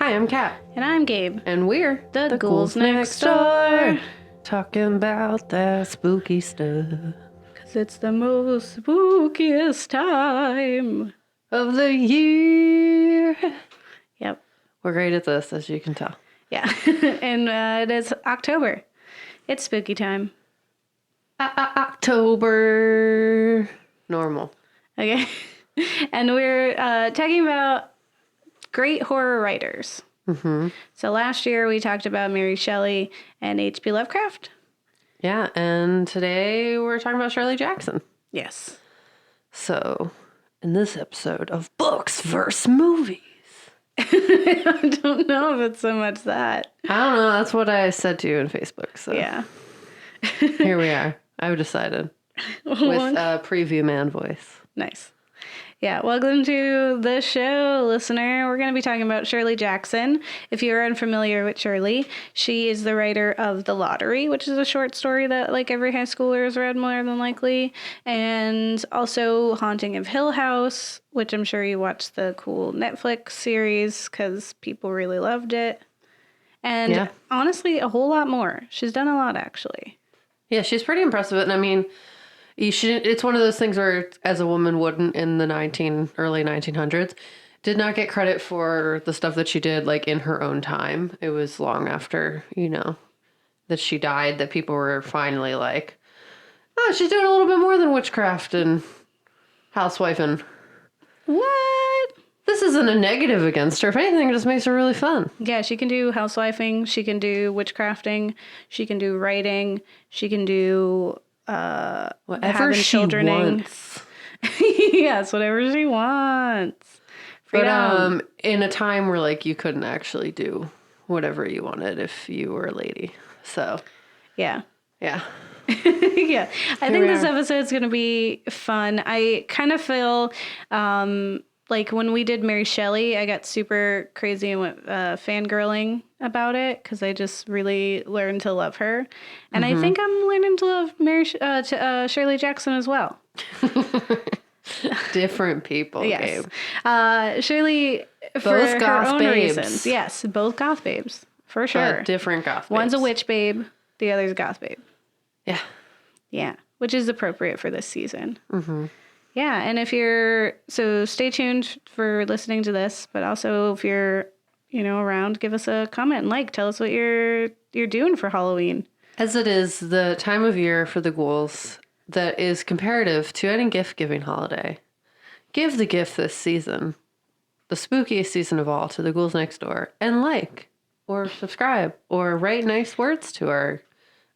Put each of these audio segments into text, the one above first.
Hi, I'm Kat. And I'm Gabe. And we're the Ghouls Next Door. Talking about that spooky stuff. Because it's the most spookiest time of the year. Yep. We're great at this, as you can tell. Yeah. And it is October. It's spooky time. October. Normal. Okay. And we're talking about great horror writers. Mm-hmm. So last year we talked about Mary Shelley and H.P. Lovecraft. Yeah, and today we're talking about Shirley Jackson. Yes. So, in this episode of Books vs. Movies. I don't know if it's so much that. I don't know. That's what I said to you in Facebook. So yeah. Here we are. I've decided. With a preview man voice. Nice. Yeah, welcome to the show, listener. We're going to be talking about Shirley Jackson. If you're unfamiliar with Shirley, she is the writer of The Lottery, which is a short story that like every high schooler has read more than likely, and also Haunting of Hill House, which I'm sure you watched the cool Netflix series because people really loved it. And honestly, a whole lot more. She's done a lot, actually. Yeah, she's pretty impressive. And I mean, it's one of those things where, as a woman wouldn't in the early 1900s, did not get credit for the stuff that she did, like, in her own time. It was long after, that she died that people were finally like, oh, she's doing a little bit more than witchcraft and housewifing. What? This isn't a negative against her. If anything, it just makes her really fun. Yeah, she can do housewifing. She can do witchcrafting. She can do writing. She can do... whatever she wants. Yes, whatever she wants. Freedom. But in a time where like you couldn't actually do whatever you wanted if you were a lady. So yeah. Yeah. Yeah. I think this episode's gonna be fun. I kind of feel like when we did Mary Shelley, I got super crazy and went fangirling about it because I just really learned to love her. And I think I'm learning to love Shirley Jackson as well. Different people, yes. Gabe. Shirley, both for her own babes. reasons. Yes, both goth babes, for sure. But different goth babes. One's a witch babe, the other's a goth babe. Yeah. Yeah, which is appropriate for this season. Mm-hmm. Yeah, and so stay tuned for listening to this, but also if you're, around, give us a comment and tell us what you're doing for Halloween. As it is the time of year for the ghouls that is comparative to any gift-giving holiday. Give the gift this season, the spookiest season of all, to the Ghouls Next Door, and or subscribe or write nice words to our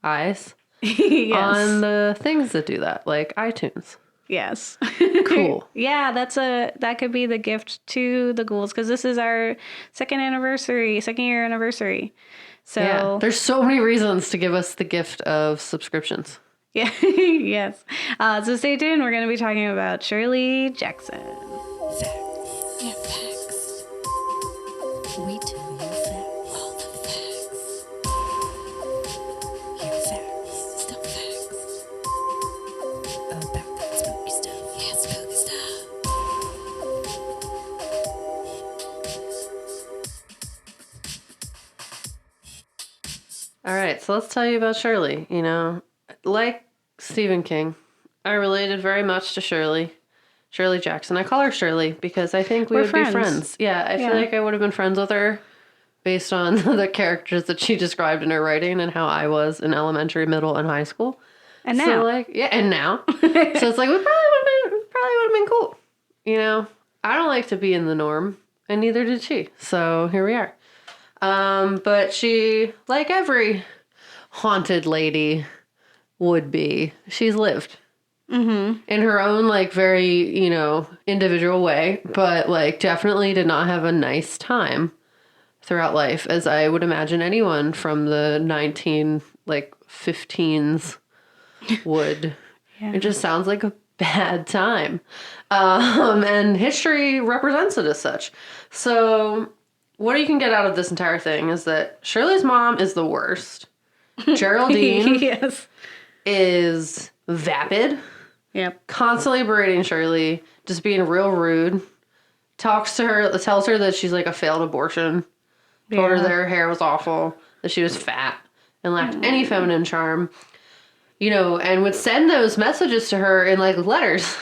eyes on the things that do that, like iTunes. Yes. Cool. Yeah, that could be the gift to the ghouls because this is our second year anniversary. So yeah, there's so many reasons to give us the gift of subscriptions. Yeah. Yes. So stay tuned. We're going to be talking about Shirley Jackson. Facts. Yeah, facts. We tell you facts. All the facts. Here facts. Still facts. About that spooky stuff. Yeah, spooky stuff. All right, so let's tell you about Shirley. Like Stephen King, I related very much to Shirley Jackson. I call her Shirley because I think we would be friends. Yeah, I feel like I would have been friends with her based on the characters that she described in her writing and how I was in elementary, middle, and high school. And now. So and now. So it's like, we probably would have been cool. I don't like to be in the norm, and neither did she. So here we are. But she, like every haunted lady would be, she's lived in her own very individual way, but definitely did not have a nice time throughout life, as I would imagine anyone from the 15s would. Yeah. It just sounds like a bad time, and history represents it as such. So what you can get out of this entire thing is that Shirley's mom is the worst. Geraldine is vapid. Yep. Constantly berating Shirley, just being real rude. Tells her that she's like a failed abortion. Told her that her hair was awful, that she was fat and lacked any feminine charm, you know, and would send those messages to her in like letters.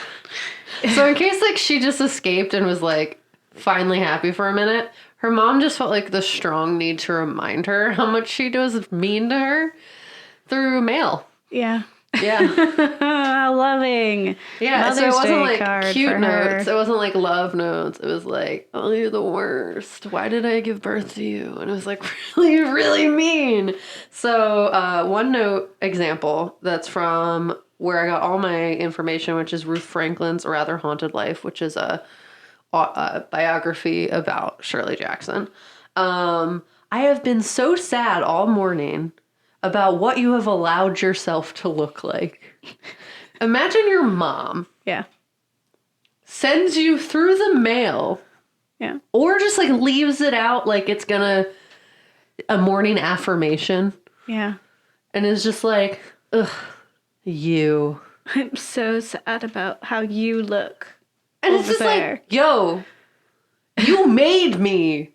So in case like she just escaped and was like finally happy for a minute, her mom just felt like the strong need to remind her how much she was mean to her through mail. Yeah. Yeah. How loving. Yeah, Mother's so it wasn't Day like card cute for notes. her. It wasn't like love notes. It was like, oh, you're the worst. Why did I give birth to you? And it was like really, really mean. So one note example that's from where I got all my information, which is Ruth Franklin's Rather Haunted Life, which is a biography about Shirley Jackson. I have been so sad all morning about what you have allowed yourself to look like. Imagine your mom Yeah. sends you through the mail Yeah. or just like leaves it out like it's gonna a morning affirmation Yeah. and is just like, ugh, you. I'm so sad about how you look. And it's over just there. like, yo, you made me.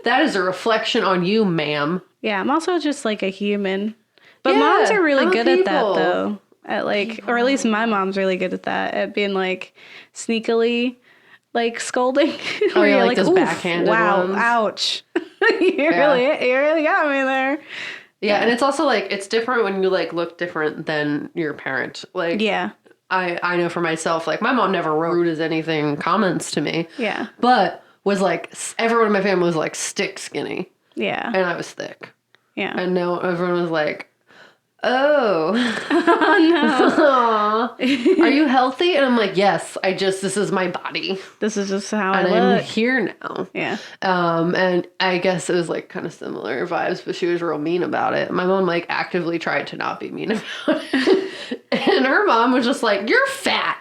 That is a reflection on you, ma'am. Yeah, I'm also just like a human. But Yeah, moms are really I'm a good at that people. though. At like, or at least my mom's really good at that. At being like sneakily like scolding. Oh, Where yeah, you're like those "Oof, backhanded wow, ones." ouch. you really got me there. Yeah, and it's also like, it's different when you like look different than your parent. Like, Yeah. I know for myself, like my mom never wrote rude as anything comments to me, Yeah. but was like, everyone in my family was like stick skinny Yeah. and I was thick. Yeah. And now everyone was like, oh, Oh no. Are you healthy? And I'm like, yes, this is my body. no. This is just how And I I'm look. here now. Yeah. And I guess it was like kind of similar vibes, but she was real mean about it. My mom like actively tried to not be mean about it. And her mom was just like, you're fat.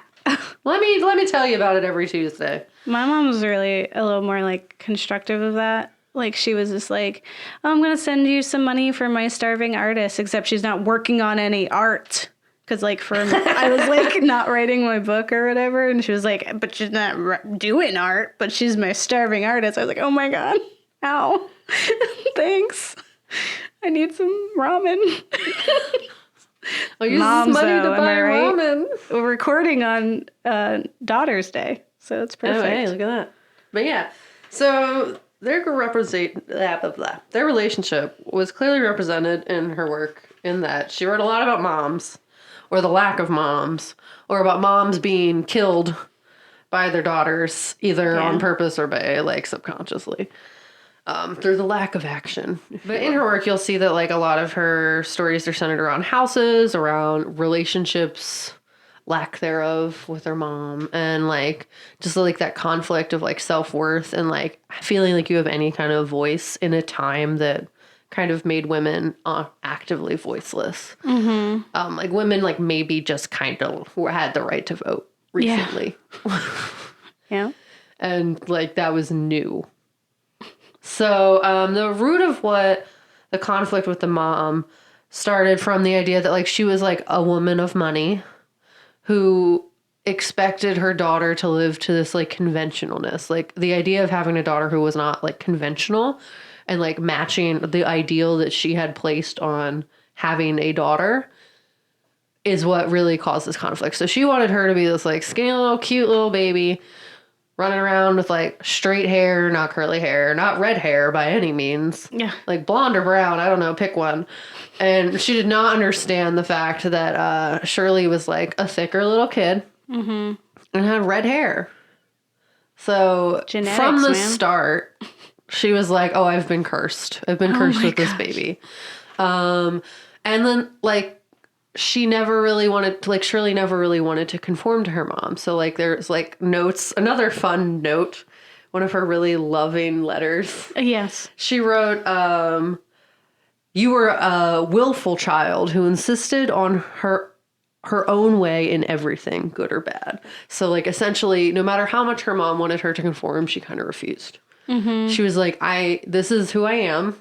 Let me tell you about it every Tuesday. My mom was really a little more like constructive of that. Like she was just like, oh, I'm going to send you some money for my starving artist, except she's not working on any art. Because like I was like not writing my book or whatever. And she was like, but she's not doing art, but she's my starving artist. I was like, oh my God. Ow. Thanks. I need some ramen. I'll use Moms, this money though, to am buy I right? ramen. We're recording on Daughter's Day. So it's perfect. Oh, hey, look at that. But yeah, so their their relationship was clearly represented in her work in that she wrote a lot about moms, or the lack of moms, or about moms being killed by their daughters, either on purpose or by like subconsciously. Through the lack of action. But in her work, you'll see that like a lot of her stories are centered around houses, around relationships, lack thereof with her mom, and like just like that conflict of like self-worth and like feeling like you have any kind of voice in a time that kind of made women actively voiceless. Mm-hmm. Like women like maybe just kind of had the right to vote recently. Yeah. And like that was new. So the root of what the conflict with the mom started from the idea that like she was like a woman of money who expected her daughter to live to this like conventionalness. Like the idea of having a daughter who was not like conventional and like matching the ideal that she had placed on having a daughter is what really caused this conflict. So she wanted her to be this like skinny little cute little baby running around with like straight hair, not curly hair, not red hair by any means. Yeah. Like blonde or brown, I don't know, pick one. And she did not understand the fact that Shirley was like a thicker little kid and had red hair. So Genetics, from the man. start, she was like, oh, I've been cursed. I've been cursed with this baby. And then like, she never really wanted to, like, Shirley never really wanted to conform to her mom. So, like, there's, like, notes. Another fun note, one of her really loving letters. Yes. She wrote, you were a willful child who insisted on her own way in everything, good or bad. So, like, essentially, no matter how much her mom wanted her to conform, she kind of refused. Mm-hmm. She was like, this is who I am.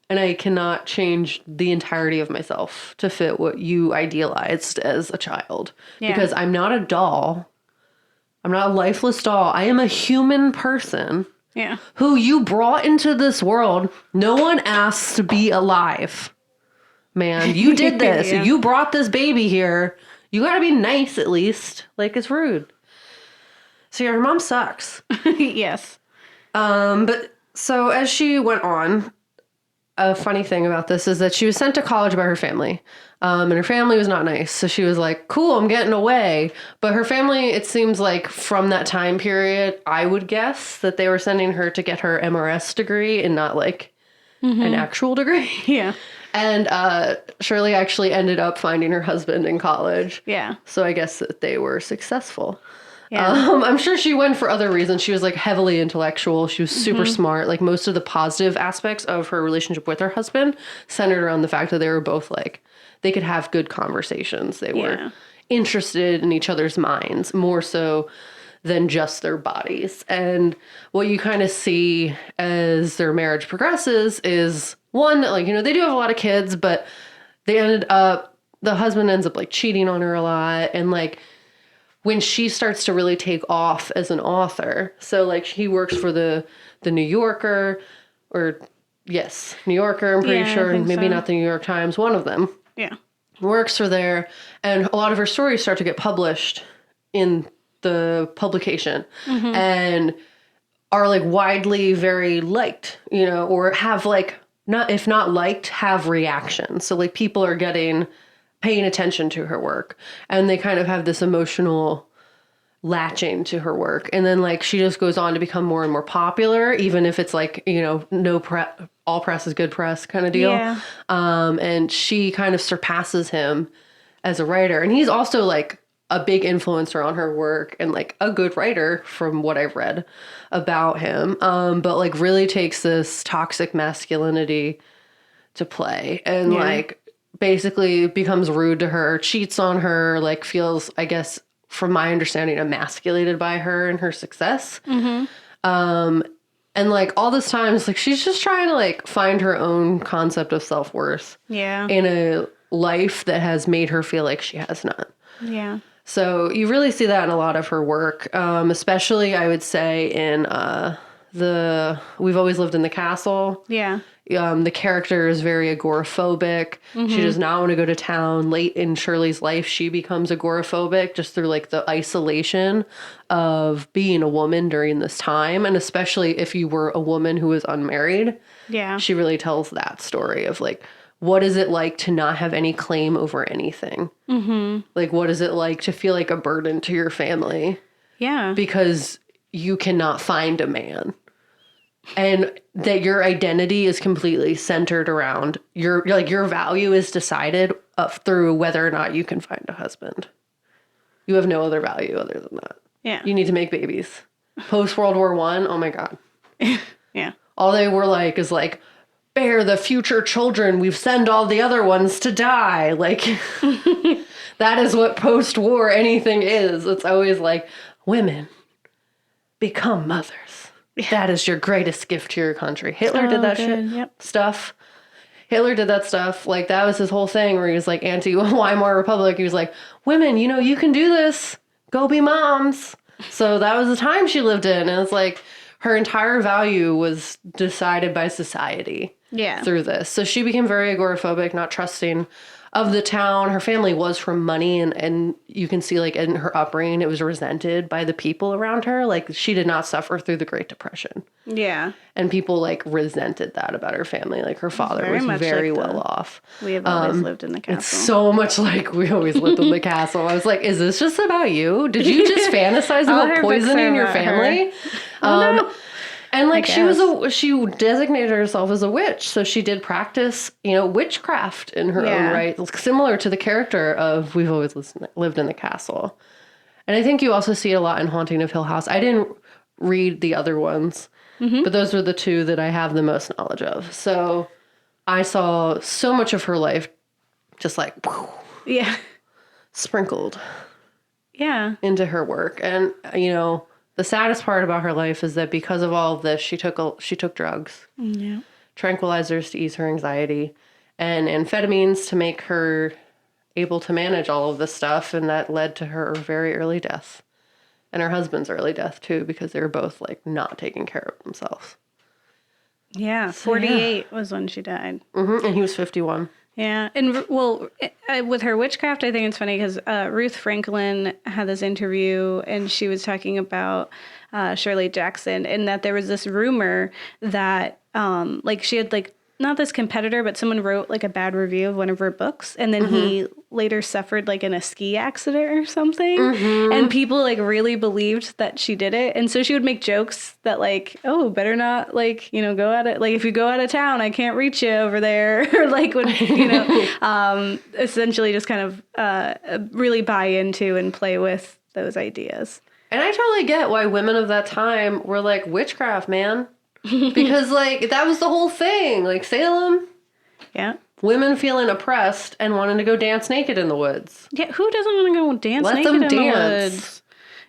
And I cannot change the entirety of myself to fit what you idealized as a child. Yeah. Because I'm not a doll. I'm not a lifeless doll. I am a human person Yeah. who you brought into this world. No one asks to be alive. Man, you did this. Yeah. You brought this baby here. You gotta be nice at least. Like, it's rude. So yeah, her mom sucks. Yes. But so as she went on, a funny thing about this is that she was sent to college by her family. And her family was not nice. So she was like, cool, I'm getting away. But her family, it seems like from that time period, I would guess that they were sending her to get her MRS degree and not like an actual degree. Yeah. And Shirley actually ended up finding her husband in college. Yeah. So I guess that they were successful. Yeah. I'm sure she went for other reasons. She was like heavily intellectual. She was super smart. Like most of the positive aspects of her relationship with her husband centered around the fact that they were both like, they could have good conversations. They were interested in each other's minds more so than just their bodies. And what you kind of see as their marriage progresses is one, that like, you know, they do have a lot of kids, but the husband ends up like cheating on her a lot. And like, when she starts to really take off as an author, so like he works for the New Yorker, or yes, New Yorker, I'm pretty sure, and maybe not the New York Times, one of them. Yeah. Works for there, and a lot of her stories start to get published in the publication and are like widely very liked, you know, or have like not, if not liked, have reactions. So like people are paying attention to her work, and they kind of have this emotional latching to her work. And then like she just goes on to become more and more popular, even if it's like, you know, all press is good press kind of deal. Yeah. And she kind of surpasses him as a writer. And he's also like a big influencer on her work and like a good writer from what I've read about him. But like really takes this toxic masculinity to play and like basically becomes rude to her, cheats on her, like feels, I guess, from my understanding, emasculated by her and her success. And like all this time, it's like she's just trying to like find her own concept of self-worth in a life that has made her feel like she has none. Yeah. So you really see that in a lot of her work, especially I would say in We've Always Lived in the Castle. Yeah. The character is very agoraphobic. She does not want to go to town. Late in Shirley's life, she becomes agoraphobic just through like the isolation of being a woman during this time. And especially if you were a woman who was unmarried. Yeah. She really tells that story of like, what is it like to not have any claim over anything? Like, what is it like to feel like a burden to your family? Yeah. Because you cannot find a man. And that your identity is completely centered around your value is decided through whether or not you can find a husband. You have no other value other than that. Yeah. You need to make babies. Post World War I, oh my God. Yeah. All they were like is like, bear the future children. We've sent all the other ones to die. Like, that is what post-war anything is. It's always like, women, become mothers. Yeah. That is your greatest gift to your country. Hitler did that stuff. Hitler did that stuff. Like, that was his whole thing where he was like anti-Weimar Republic. He was like, women, you know, you can do this. Go be moms. So that was the time she lived in. And it's like her entire value was decided by society through this. So she became very agoraphobic, not trusting of the town. Her family was from money, and you can see like in her upbringing, it was resented by the people around her. Like, she did not suffer through the Great Depression. Yeah. And people like resented that about her family. Like, her father was very well off. We have always lived in the castle. It's so much like We Always Lived in the Castle. I was like, is this just about you? Did you just fantasize about poisoning your family? No. And like she designated herself as a witch, so she did practice, you know, witchcraft in her own right, similar to the character of We've Always Lived in the Castle. And I think you also see it a lot in Haunting of Hill House. I didn't read the other ones, but those were the two that I have the most knowledge of. So I saw so much of her life just like sprinkled into her work. And you know, the saddest part about her life is that because of all of this, she took drugs, tranquilizers to ease her anxiety, and amphetamines to make her able to manage all of this stuff, and that led to her very early death And her husband's early death, too, because they were both, like, not taking care of themselves. Yeah, 48 was when she died. And he was 51. Yeah, and well, with her witchcraft, I think it's funny because Ruth Franklin had this interview, and she was talking about Shirley Jackson, and that there was this rumor that, like, she had, like, not this competitor, but someone wrote, like, a bad review of one of her books, and then he later suffered, like, in a ski accident or something, and people, like, really believed that she did it, and so she would make jokes that, like, oh, better not, like, you know, go out of, like, if you go out of town, I can't reach you over there, or, like, when, you know, essentially just kind of really buy into and play with those ideas. And I totally get why women of that time were like, witchcraft, man. Because, like, that was the whole thing. Like, Salem, Yeah. women feeling oppressed and wanting to go dance naked in the woods. Yeah, who doesn't want to go dance Let naked them in dance. the woods?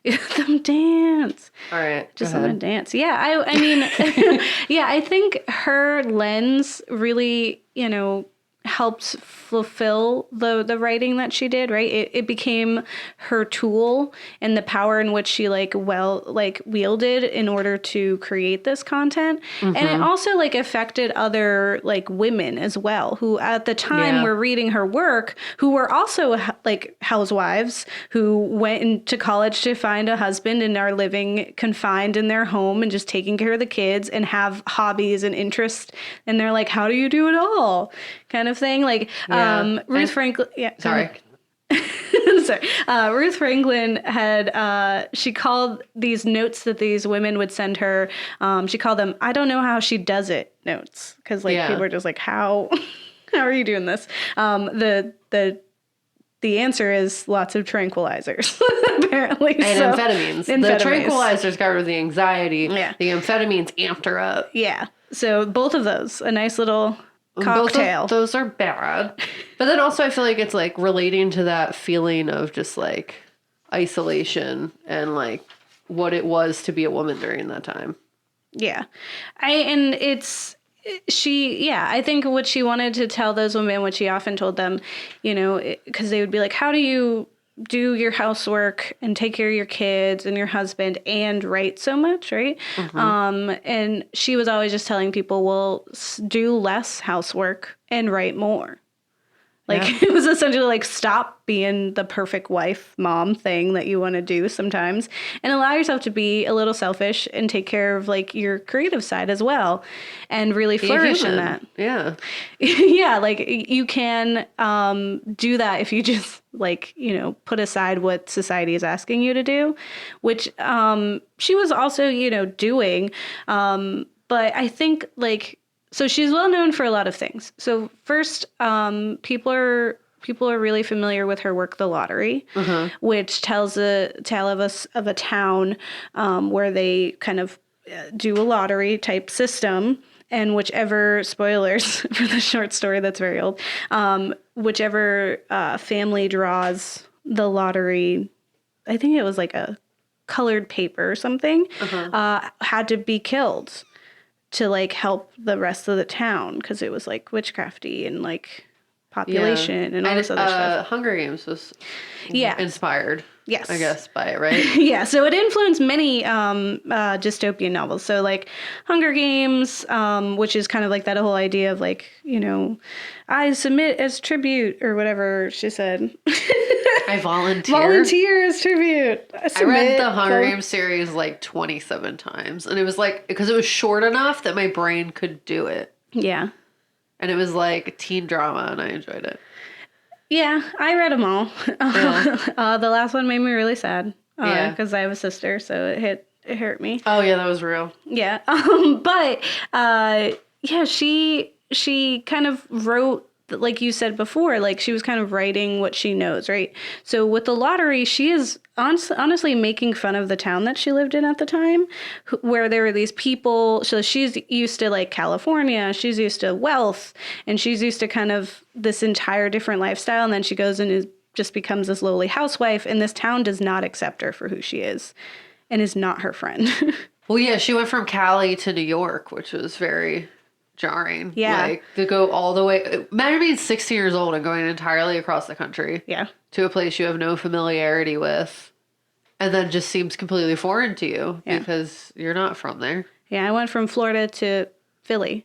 Let them dance. All right, Just go let them ahead. dance. Yeah, I mean, yeah, I think her lens really, you know, helped fulfill the writing that she did, right? It became her tool and the power in which she wielded in order to create this content. And it also like affected other like women as well, who at the time were reading her work, who were also like housewives who went into college to find a husband and are living confined in their home and just taking care of the kids and have hobbies and interests. And they're like, how do you do it all? Kind of thing. Like, Ruth Franklin. Yeah. Sorry. Sorry. Ruth Franklin had, she called these notes that these women would send her, she called them, I don't know how she does it notes. Cause like people are just like, how are you doing this? The answer is lots of tranquilizers, apparently. And amphetamines. The tranquilizers got rid of the anxiety. Yeah. The amphetamines amped her up. Yeah. So both of those, a nice little cocktail. Both of those are bad. But then also I feel like it's like relating to that feeling of just like isolation and like what it was to be a woman during that time. Yeah. I think what she wanted to tell those women, what she often told them, you know, because they would be like, how do you do your housework and take care of your kids and your husband and write so much, right? And she was always just telling people, well, do less housework and write more. Like, it was essentially like, stop being the perfect wife, mom thing that you want to do sometimes and allow yourself to be a little selfish and take care of like your creative side as well and really flourish in that. Yeah. Yeah. Like you can do that if you just like, you know, put aside what society is asking you to do, which she was also, you know, doing. But I think like, so she's well known for a lot of things. So first, people are really familiar with her work, The Lottery, which tells a tale of a town where they kind of do a lottery type system, and whichever spoilers for the short story that's very old, whichever family draws the lottery, I think it was like a colored paper or something, had to be killed to like help the rest of the town because it was like witchcrafty and like population and all this other stuff. Hunger Games was inspired. Yes. I guess by it, right? Yeah. So it influenced many dystopian novels. So like Hunger Games, which is kind of like that whole idea of like, you know, I submit as tribute or whatever she said. I volunteer. Volunteer as tribute. I read the Hunger Games series like 27 times. And it was like, because it was short enough that my brain could do it. Yeah. And it was like teen drama and I enjoyed it. Yeah, I read them all. Yeah. The last one made me really sad because I have a sister, so it hurt me. Oh yeah, that was real. Yeah, but yeah, she kind of wrote, like you said before, like she was kind of writing what she knows, right? So with The Lottery, she is honestly making fun of the town that she lived in at the time, where there were these people. So she's used to like California, she's used to wealth, and she's used to kind of this entire different lifestyle. And then she goes and just becomes this lowly housewife, and this town does not accept her for who she is and is not her friend. Well, yeah, she went from Cali to New York, which was very jarring. Yeah. Like to go all the way. Imagine being 60 years old and going entirely across the country. Yeah. To a place you have no familiarity with. And then just seems completely foreign to you Yeah. because you're not from there. Yeah, I went from Florida to Philly.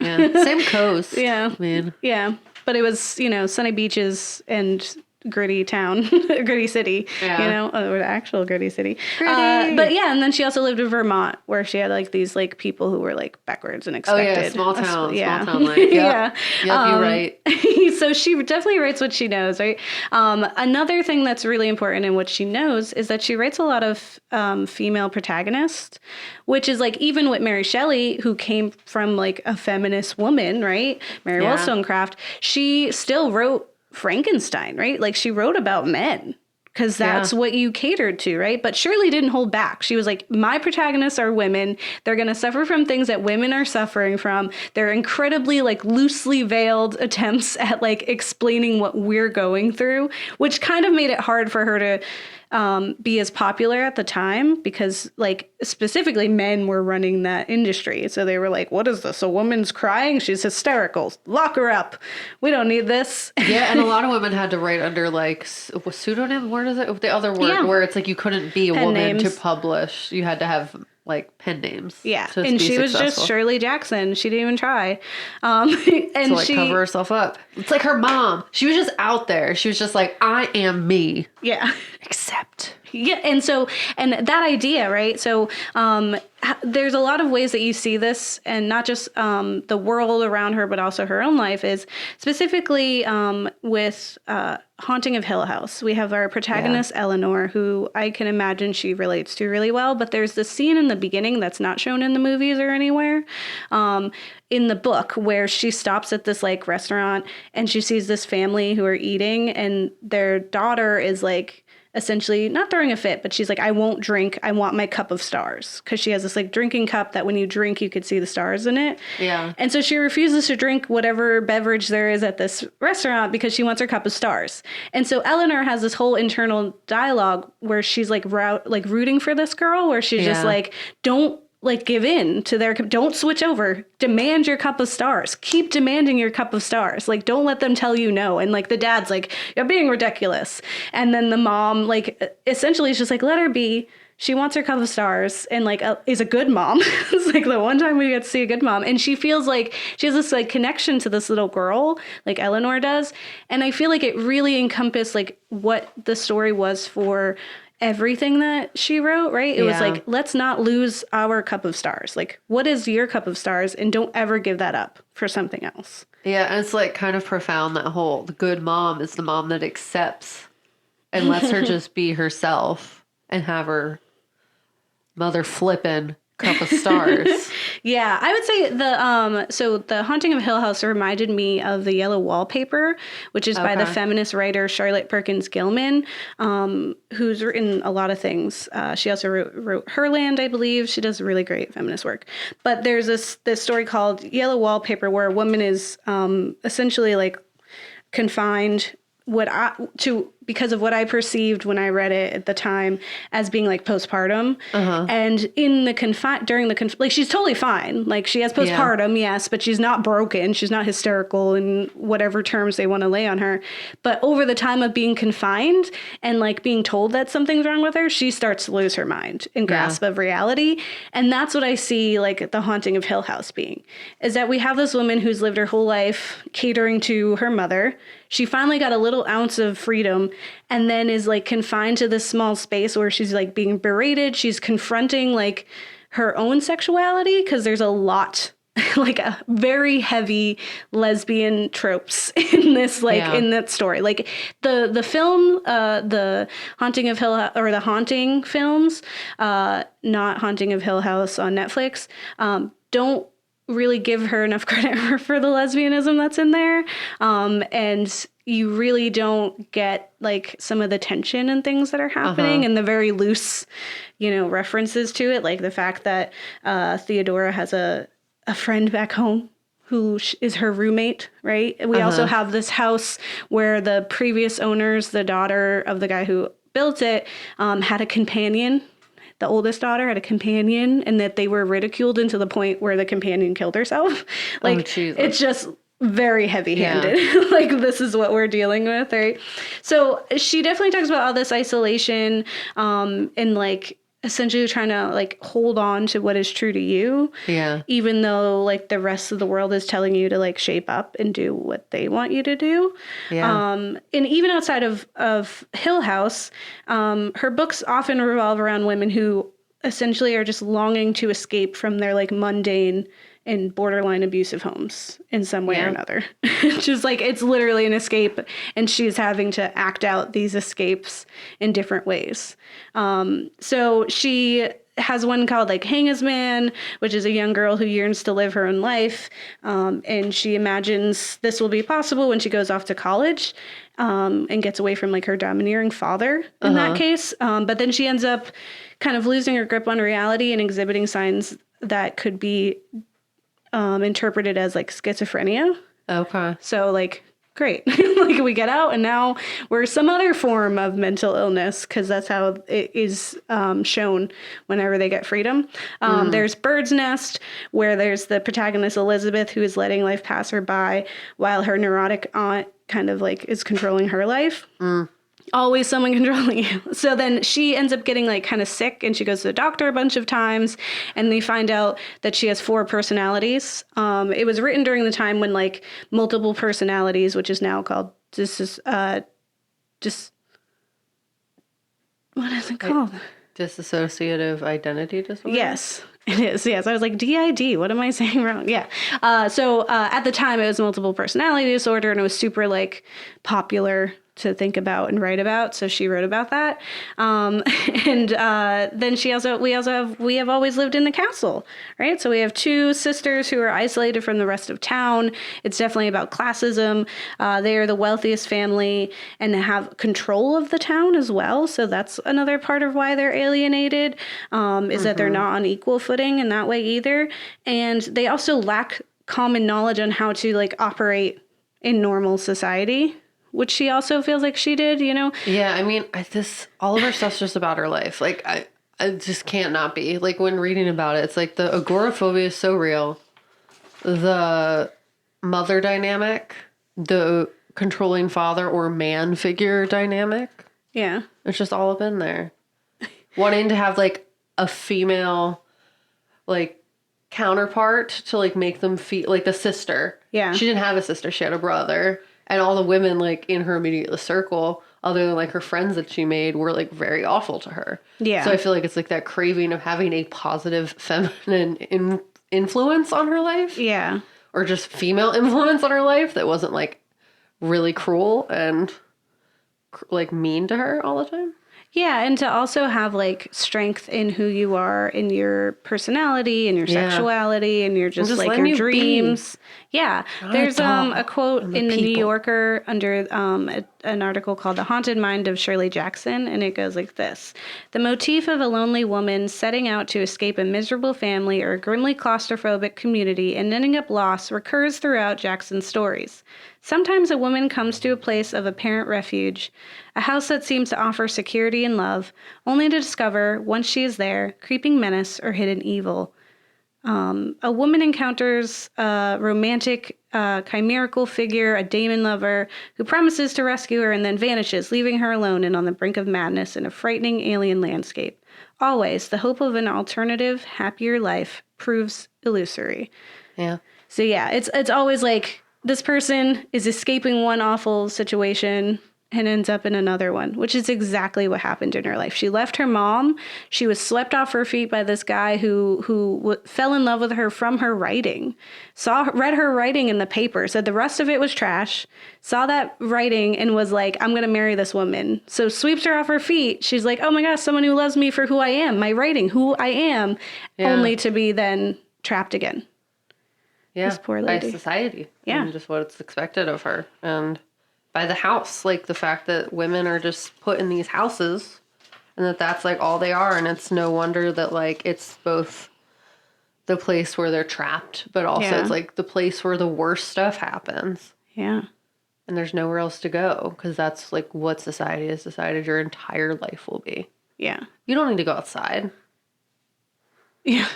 Yeah. Same coast. Yeah. I mean, Yeah. But it was, sunny beaches and gritty town, gritty city, Yeah. or the actual gritty city. Gritty. But yeah, and then she also lived in Vermont where she had like these like people who were like backwards and oh expected. yeah, small town life. Yep. Yeah. Yep, you're right. So she definitely writes what she knows, right? Another thing that's really important in what she knows is that she writes a lot of female protagonists, which is like even with Mary Shelley, who came from like a feminist woman, right? Mary Yeah. Wollstonecraft, she still wrote Frankenstein, right? Like she wrote about men because that's what you catered to, right? But Shirley didn't hold back. She was like, my protagonists are women. They're going to suffer from things that women are suffering from. They're incredibly like loosely veiled attempts at like explaining what we're going through, which kind of made it hard for her to be as popular at the time because like specifically men were running that industry. So they were like, what is this? A woman's crying? She's hysterical. Lock her up. We don't need this. Yeah, and a lot of women had to write under like a pseudonym. Where is it? The other word where it's like you couldn't be a Pen woman names. to publish. You had to have like pen names. Yeah, to and be she was successful. just Shirley Jackson. She didn't even try. And to like she, cover herself up. It's like her mom. She was just out there. She was just like, I am me. yeah. Except. Yeah, and that idea, right? So there's a lot of ways that you see this, and not just the world around her, but also her own life is specifically with Haunting of Hill House. We have our protagonist, Eleanor, who I can imagine she relates to really well, but there's this scene in the beginning that's not shown in the movies or anywhere. In the book where she stops at this like restaurant and she sees this family who are eating and their daughter is like essentially not throwing a fit, but she's like, I won't drink. I want my cup of stars. Because she has this like drinking cup that when you drink, you could see the stars in it. Yeah. And so she refuses to drink whatever beverage there is at this restaurant because she wants her cup of stars. And so Eleanor has this whole internal dialogue where she's like rooting for this girl, where she's just like, don't like give in to their, don't switch over, demand your cup of stars, keep demanding your cup of stars. Like, don't let them tell you no. And like the dad's like, you're being ridiculous. And then the mom, like essentially is just like, let her be. She wants her cup of stars and like is a good mom. It's like the one time we get to see a good mom. And she feels like she has this like connection to this little girl, like Eleanor does. And I feel like it really encompassed like what the story was for everything that she wrote, right? It was like, let's not lose our cup of stars. Like, what is your cup of stars? And don't ever give that up for something else. Yeah, and it's like kind of profound that whole the good mom is the mom that accepts and lets her just be herself and have her mother flippin' cup of stars. Yeah, I would say the Haunting of Hill House reminded me of The Yellow Wallpaper, which is by the feminist writer Charlotte Perkins Gilman, who's written a lot of things. She also wrote Herland, I believe. She does really great feminist work. But there's this story called Yellow Wallpaper where a woman is essentially like confined because of what I perceived when I read it at the time as being like postpartum. And in the like she's totally fine. Like she has postpartum, yes, but she's not broken. She's not hysterical in whatever terms they want to lay on her. But over the time of being confined and like being told that something's wrong with her, she starts to lose her mind and grasp of reality. And that's what I see like the Haunting of Hill House being, is that we have this woman who's lived her whole life catering to her mother. She finally got a little ounce of freedom and then is like confined to this small space where she's like being berated. She's confronting like her own sexuality because there's a lot like a very heavy lesbian tropes in this in that story. Like the film, the Haunting of Hill or the Haunting films, not Haunting of Hill House on Netflix, don't really give her enough credit for the lesbianism that's in there. And you really don't get like some of the tension and things that are happening and the very loose, references to it. Like the fact that Theodora has a friend back home who is her roommate, right? We also have this house where the previous owners, the daughter of the guy who built it, had a companion. The oldest daughter had a companion, and that they were ridiculed into the point where the companion killed herself. Like, it's just very heavy-handed. Like, this is what we're dealing with, right? So she definitely talks about all this isolation, and like essentially trying to like hold on to what is true to you. Yeah. Even though like the rest of the world is telling you to like shape up and do what they want you to do. Yeah. And even outside of Hill House, her books often revolve around women who essentially are just longing to escape from their like mundane and borderline abusive homes in some way or another. Just like, it's literally an escape, and she's having to act out these escapes in different ways. So she has one called like Hang His Man, which is a young girl who yearns to live her own life. And she imagines this will be possible when she goes off to college, and gets away from like her domineering father in that case. But then she ends up kind of losing her grip on reality and exhibiting signs that could be interpreted as like schizophrenia. Okay. So like, great. Like, we get out and now we're some other form of mental illness, because that's how it is shown whenever they get freedom. There's Bird's Nest, where there's the protagonist Elizabeth, who is letting life pass her by while her neurotic aunt kind of like is controlling her life. Always someone controlling you. So then she ends up getting like kind of sick, and she goes to the doctor a bunch of times, and they find out that she has 4 personalities. It was written during the time when like multiple personalities, which is now called what is it called? Dissociative identity disorder? Yes, it is. Yes. I was like, DID. What am I saying wrong? Yeah. So at the time, it was multiple personality disorder, and it was super like popular to think about and write about. So she wrote about that. And then we have always lived in the castle, right? So we have 2 sisters who are isolated from the rest of town. It's definitely about classism. They are the wealthiest family and have control of the town as well. So that's another part of why they're alienated, is that they're not on equal footing in that way either. And they also lack common knowledge on how to like operate in normal society, which she also feels like she did, you know? Yeah, I mean, all of her stuff's just about her life. Like, I just can't not be. Like, when reading about it, it's like the agoraphobia is so real. The mother dynamic, the controlling father or man figure dynamic. Yeah. It's just all up in there. Wanting to have, like, a female, like, counterpart to, like, make them feel, like, the sister. Yeah. She didn't have a sister. She had a brother. And all the women, like, in her immediate circle, other than, like, her friends that she made, were, like, very awful to her. Yeah. So I feel like it's, like, that craving of having a positive feminine influence on her life. Yeah. Or just female influence on her life that wasn't, like, really cruel and, like, mean to her all the time. Yeah, and to also have like strength in who you are, in your personality, and your sexuality, and your just like your dreams. Yeah, there's a quote in the New Yorker under an article called "The Haunted Mind of Shirley Jackson," and it goes like this: "The motif of a lonely woman setting out to escape a miserable family or a grimly claustrophobic community and ending up lost recurs throughout Jackson's stories. Sometimes a woman comes to a place of apparent refuge, a house that seems to offer security and love, only to discover, once she is there, creeping menace or hidden evil. A woman encounters a romantic, chimerical figure, a daemon lover, who promises to rescue her and then vanishes, leaving her alone and on the brink of madness in a frightening alien landscape. Always, the hope of an alternative, happier life proves illusory." Yeah. So yeah, it's always like, this person is escaping one awful situation and ends up in another one, which is exactly what happened in her life. She left her mom. She was swept off her feet by this guy who fell in love with her from her writing, read her writing in the paper, said the rest of it was trash, saw that writing and was like, I'm going to marry this woman. So sweeps her off her feet. She's like, oh my gosh, someone who loves me for who I am, my writing, who I am, only to be then trapped again. Yeah, this poor lady. By society. Yeah. And just what's expected of her. And by the house, like the fact that women are just put in these houses and that's like all they are. And it's no wonder that like it's both the place where they're trapped, but also it's like the place where the worst stuff happens. Yeah. And there's nowhere else to go because that's like what society has decided your entire life will be. Yeah. You don't need to go outside. Yeah.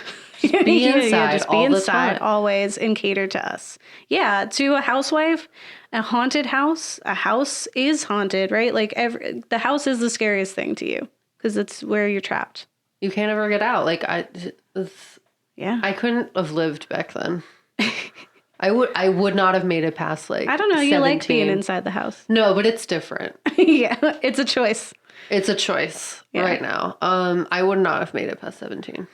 be inside just all be the inside time. always and cater to us. Yeah, to a housewife, a haunted house, a house is haunted, right? Like the house is the scariest thing to you because it's where you're trapped. You can't ever get out. Like Yeah. I couldn't have lived back then. I would not have made it past like I don't know. You liked being 17. inside the house. No, but it's different. Yeah, it's a choice. It's a choice Yeah. right now. I would not have made it past 17.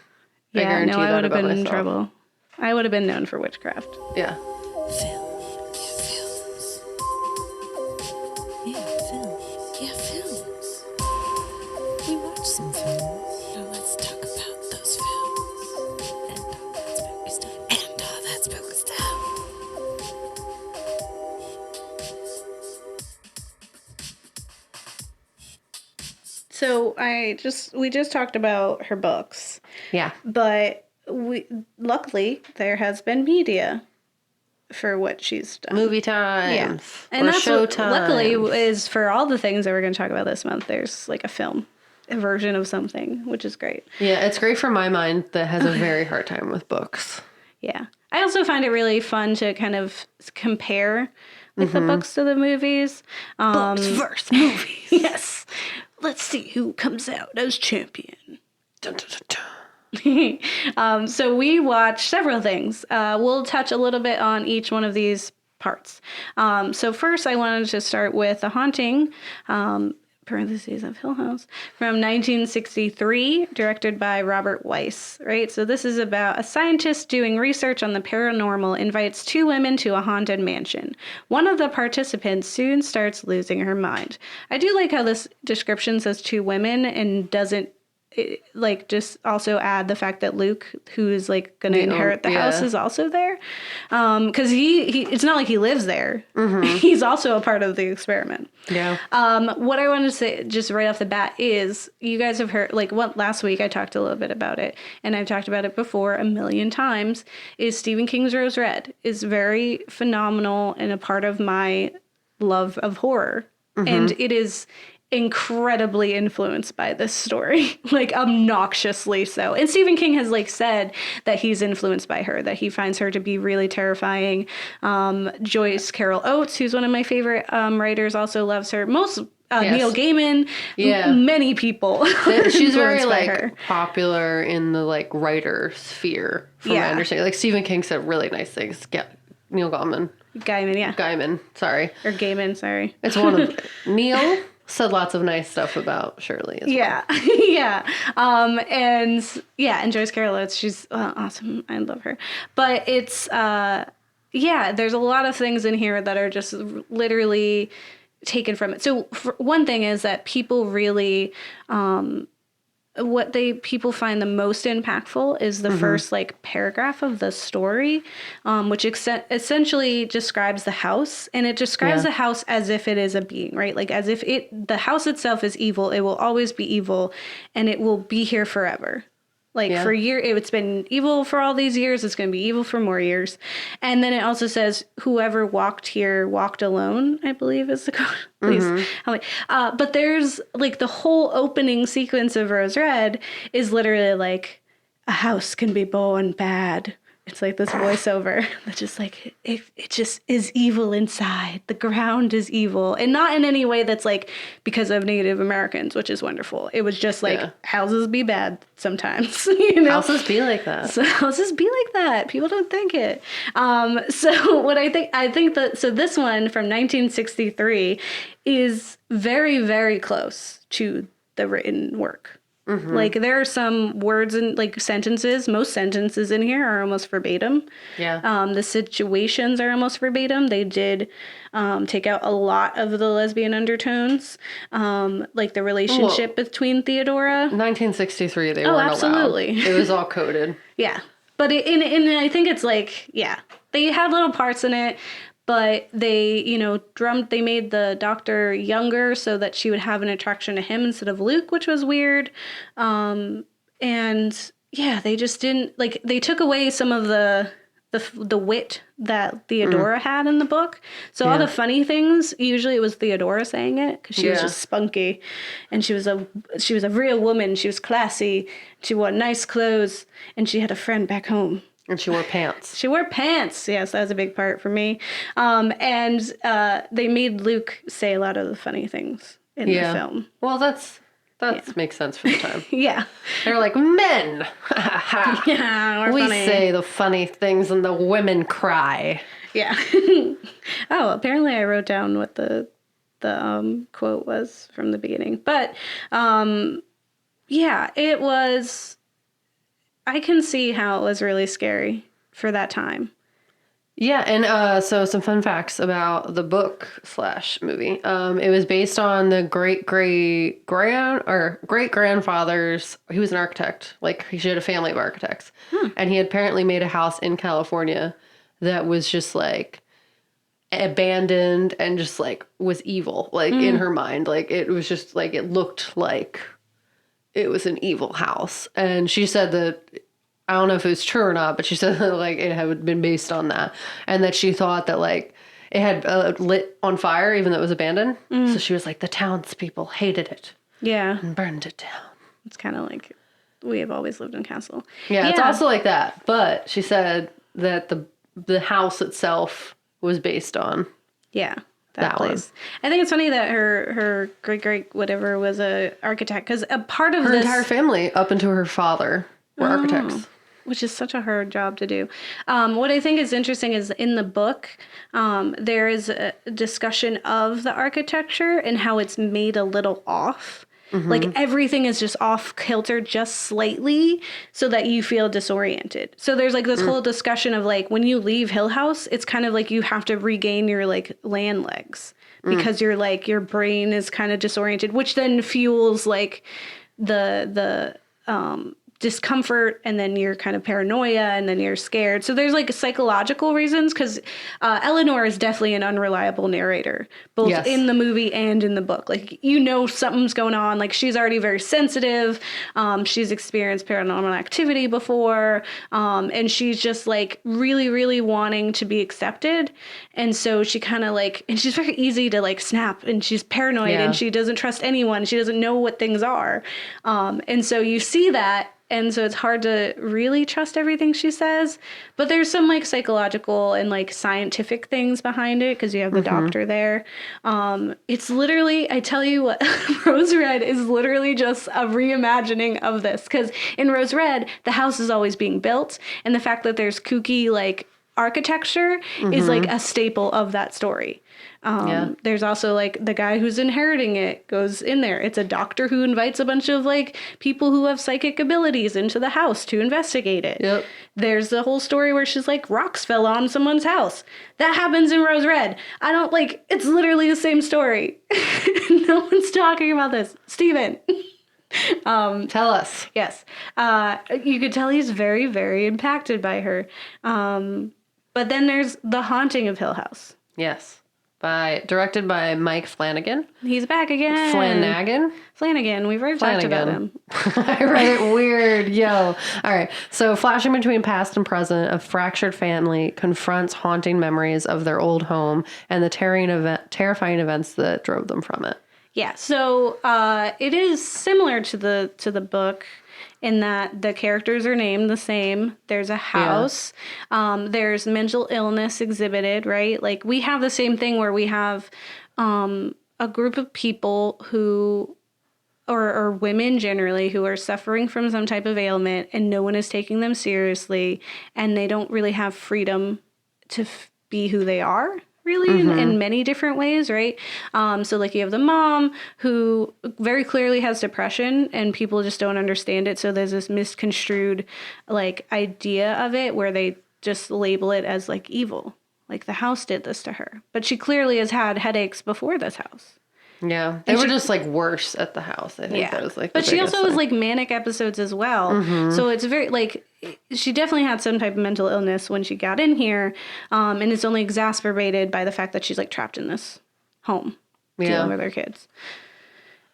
I Yeah, guarantee no, I that would have about been in myself. trouble. I would have been known for witchcraft. Yeah. Film. Yeah, films. Yeah, films. We watched some films. Now let's talk about those films. And all that spooky stuff. And all that spooky stuff. So we just talked about her books, Yeah. but luckily there has been media for what she's done. Movie times. Yeah. And or that's show what, times. luckily is for all the things that we're going to talk about this month. There's like a version of something, which is great. Yeah, it's great for my mind that has a very hard time with books. Yeah. I also find it really fun to kind of compare like the books to the movies. Books versus movies. Yes. Let's see who comes out as champion. Dun, dun, dun, dun. So we watched several things. We'll touch a little bit on each one of these parts. So first, I wanted to start with The Haunting, parentheses of Hill House, from 1963, directed by Robert Weiss, right? So this is about a scientist doing research on the paranormal invites two women to a haunted mansion. One of the participants soon starts losing her mind. I do like how this description says two women and doesn't like just also add the fact that Luke, who is like going to inherit the house, is also there. Because he it's not like he lives there. He's also a part of the experiment. Yeah. What I wanted to say just right off the bat is you guys have heard, like last week I talked a little bit about it, and I've talked about it before a million times, is Stephen King's Rose Red is very phenomenal and a part of my love of horror. And it is incredibly influenced by this story, like obnoxiously so. And Stephen King has like said that he's influenced by her, that he finds her to be really terrifying. Joyce Carol Oates, who's one of my favorite writers, also loves her. Neil Gaiman, many people. She's very influenced by like her. popular in the like writer sphere, from my understanding. Like Stephen King said really nice things. Yeah, Neil Gaiman. Gaiman, sorry. Or Gaiman, sorry. It's one of Neil said lots of nice stuff about Shirley as well. Yeah. And Joyce Carol Oates, she's awesome. I love her. But it's there's a lot of things in here that are just literally taken from it. So one thing is that people really people find the most impactful is the first like paragraph of the story, which essentially describes the house, and it describes the house as if it is a being, right? Like as if the house itself is evil. It will always be evil, and it will be here forever. Like for it's been evil for all these years. It's going to be evil for more years. And then it also says, whoever walked here walked alone, I believe is the quote. Please. But there's like the whole opening sequence of Rose Red is literally like, a house can be born bad. It's like this voiceover that just like, it just is evil inside. The ground is evil. And not in any way that's like because of Native Americans, which is wonderful. It was just like houses be bad sometimes. You know? Houses be like that. So houses be like that. People don't think it. So what I think that this one from 1963 is very, very close to the written work. Like there are some words and like sentences. Most sentences in here are almost verbatim. Yeah. The situations are almost verbatim. They did take out a lot of the lesbian undertones, like the relationship between Theodora. 1963, they weren't absolutely. allowed. It was all coded. Yeah, but I think it's like they had little parts in it. But they, they made the doctor younger so that she would have an attraction to him instead of Luke, which was weird. They just didn't, like, they took away some of the the wit that Theodora had in the book. So all Yeah. the funny things, usually it was Theodora saying it because she was just spunky, and she was a real woman. She was classy. She wore nice clothes, and she had a friend back home. And she wore pants. She wore pants. Yes, that was a big part for me. And they made Luke say a lot of the funny things in the film. Well, that makes sense for the time. Yeah. They're like, men! Yeah, we're We funny. say the funny things and the women cry. Yeah. Oh, apparently I wrote down what the quote was from the beginning. But yeah, it was. I can see how it was really scary for that time. Yeah, and so some fun facts about the book / movie. It was based on the great grandfather's. He was an architect. Like, he had a family of architects, and he had apparently made a house in California that was just like abandoned and just like was evil. Like in her mind, like it was just like it looked like it was an evil house, and she said that. I don't know if it was true or not, but she said that, like, it had been based on that. And that she thought that, like, it had lit on fire, even though it was abandoned. So she was like, the townspeople hated it. Yeah. And burned it down. It's kind of like we have always lived in Castle. Yeah, it's also like that. But she said that the house itself was based on. Yeah. That place. I think it's funny that her great whatever was a architect, because a part of Her this entire family, up into her father, were architects. Which is such a hard job to do. What I think is interesting is in the book, there is a discussion of the architecture and how it's made a little off. Like everything is just off kilter just slightly so that you feel disoriented. So there's like this whole discussion of like when you leave Hill House, it's kind of like you have to regain your like land legs because you're like your brain is kind of disoriented, which then fuels like the discomfort, and then you're kind of paranoia, and then you're scared. So there's like psychological reasons, because Eleanor is definitely an unreliable narrator, both in the movie and in the book. Like, you know, something's going on. Like, she's already very sensitive. She's experienced paranormal activity before. And she's just like really, really wanting to be accepted. And so she kind of like, and she's very easy to like snap, and she's paranoid and she doesn't trust anyone. She doesn't know what things are. And so you see that. And so it's hard to really trust everything she says. But there's some like psychological and like scientific things behind it, because you have the doctor there. It's literally, I tell you what, Rose Red is literally just a reimagining of this. Because in Rose Red, the house is always being built. And the fact that there's kooky like architecture is like a staple of that story. There's also like the guy who's inheriting it goes in there. It's a doctor who invites a bunch of like people who have psychic abilities into the house to investigate it. Yep. There's the whole story where she's like, rocks fell on someone's house. That happens in Rose Red. I don't like, it's literally the same story. No one's talking about this. Steven. Tell us. Yes. You could tell he's very, very impacted by her. But then there's The Haunting of Hill House. Yes. Directed by Mike Flanagan. He's back again. Flanagan. We've already talked about him. I read it weird. Yo. All right. So, flashing between past and present, a fractured family confronts haunting memories of their old home and the terrifying events that drove them from it. Yeah. So, it is similar to the book, in that the characters are named the same. There's a house. Yeah. There's mental illness exhibited, right? Like, we have the same thing where we have a group of people who, or women generally, who are suffering from some type of ailment, and no one is taking them seriously, and they don't really have freedom to be who they are. Really, in many different ways, right? So, like, you have the mom who very clearly has depression, and people just don't understand it. So there's this misconstrued, like, idea of it where they just label it as, like, evil. Like, the house did this to her. But she clearly has had headaches before this house. Yeah. They were just, like, worse at the house. I think that was, like, but she also has, like, manic episodes as well. So it's very, like, she definitely had some type of mental illness when she got in here. And it's only exacerbated by the fact that she's, like, trapped in this home dealing with her kids.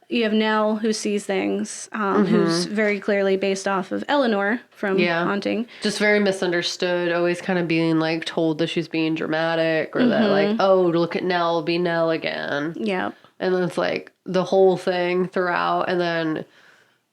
you have Nell, who sees things, who's very clearly based off of Eleanor from Haunting. Just very misunderstood, always kind of being like told that she's being dramatic or that like, oh, look at Nell, be Nell again. Yeah. And then it's like the whole thing throughout. And then